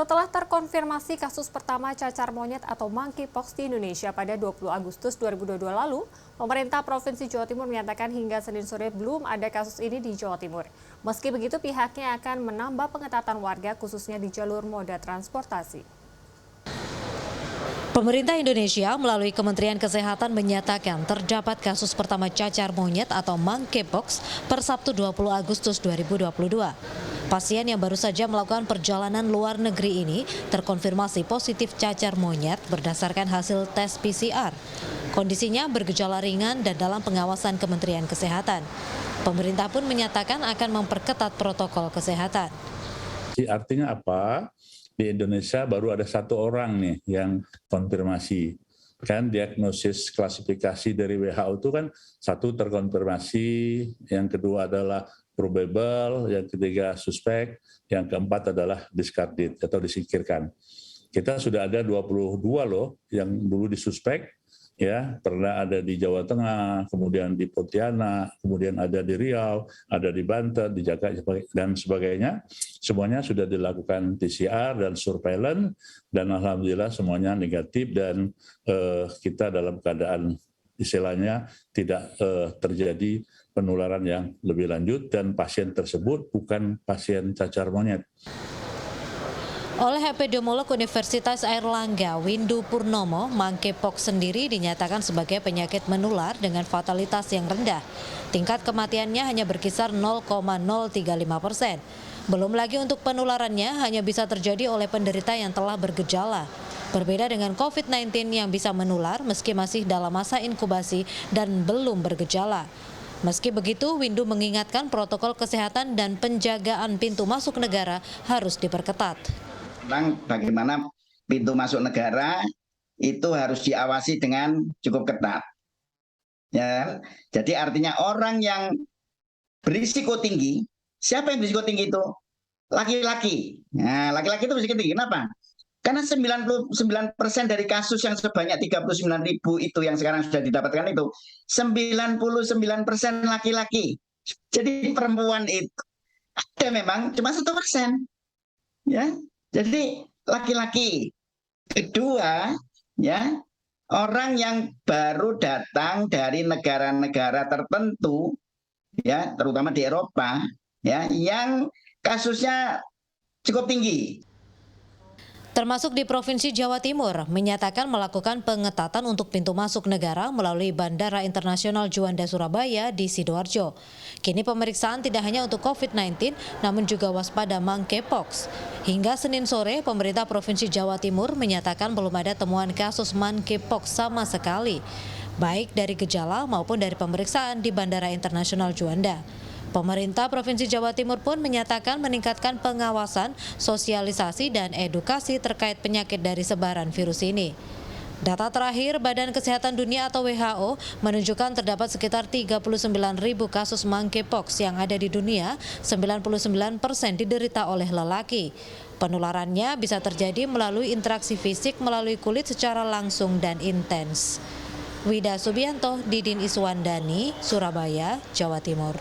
Setelah terkonfirmasi kasus pertama cacar monyet atau monkeypox di Indonesia pada 20 Agustus 2022 lalu, pemerintah Provinsi Jawa Timur menyatakan hingga Senin sore belum ada kasus ini di Jawa Timur. Meski begitu, pihaknya akan menambah pengetatan warga khususnya di jalur moda transportasi. Pemerintah Indonesia melalui Kementerian Kesehatan menyatakan terdapat kasus pertama cacar monyet atau monkeypox per Sabtu 20 Agustus 2022. Pasien yang baru saja melakukan perjalanan luar negeri ini terkonfirmasi positif cacar monyet berdasarkan hasil tes PCR. Kondisinya bergejala ringan dan dalam pengawasan Kementerian Kesehatan. Pemerintah pun menyatakan akan memperketat protokol kesehatan. Artinya apa? Di Indonesia baru ada 1 orang nih yang konfirmasi. Kan diagnosis klasifikasi dari WHO itu kan 1 terkonfirmasi, yang kedua adalah probable, yang ketiga suspek, yang keempat adalah discarded atau disingkirkan. Kita sudah ada 22 loh yang dulu disuspek, ya pernah ada di Jawa Tengah, kemudian di Pontianak, kemudian ada di Riau, ada di Banten, di Jakarta dan sebagainya. Semuanya sudah dilakukan PCR dan surveillance dan alhamdulillah semuanya negatif dan kita dalam keadaan istilahnya tidak terjadi penularan yang lebih lanjut dan pasien tersebut bukan pasien cacar monyet. Oleh epidemiolog Universitas Airlangga, Windu Purnomo, monkeypox sendiri dinyatakan sebagai penyakit menular dengan fatalitas yang rendah. Tingkat kematiannya hanya berkisar 0,035%. Belum lagi untuk penularannya hanya bisa terjadi oleh penderita yang telah bergejala. Berbeda dengan COVID-19 yang bisa menular meski masih dalam masa inkubasi dan belum bergejala. Meski begitu, Windu mengingatkan protokol kesehatan dan penjagaan pintu masuk negara harus diperketat. Tentang bagaimana pintu masuk negara itu harus diawasi dengan cukup ketat. Ya, jadi artinya orang yang berisiko tinggi, siapa yang berisiko tinggi itu? Laki-laki. Nah, laki-laki itu berisiko tinggi. Kenapa? Karena 99% dari kasus yang sebanyak 39.000 itu yang sekarang sudah didapatkan itu 99% laki-laki. Jadi perempuan itu ada memang cuma 1%. Ya. Jadi laki-laki. Kedua, ya, orang yang baru datang dari negara-negara tertentu, ya, terutama di Eropa, ya, yang kasusnya cukup tinggi. Termasuk di Provinsi Jawa Timur, menyatakan melakukan pengetatan untuk pintu masuk negara melalui Bandara Internasional Juanda Surabaya di Sidoarjo. Kini pemeriksaan tidak hanya untuk COVID-19, namun juga waspada monkeypox. Hingga Senin sore, pemerintah Provinsi Jawa Timur menyatakan belum ada temuan kasus monkeypox sama sekali, baik dari gejala maupun dari pemeriksaan di Bandara Internasional Juanda. Pemerintah Provinsi Jawa Timur pun menyatakan meningkatkan pengawasan, sosialisasi, dan edukasi terkait penyakit dari sebaran virus ini. Data terakhir Badan Kesehatan Dunia atau WHO menunjukkan terdapat sekitar 39.000 kasus monkeypox yang ada di dunia, 99% diderita oleh lelaki. Penularannya bisa terjadi melalui interaksi fisik melalui kulit secara langsung dan intens. Wida Subianto, Didin Iswandani, Surabaya, Jawa Timur.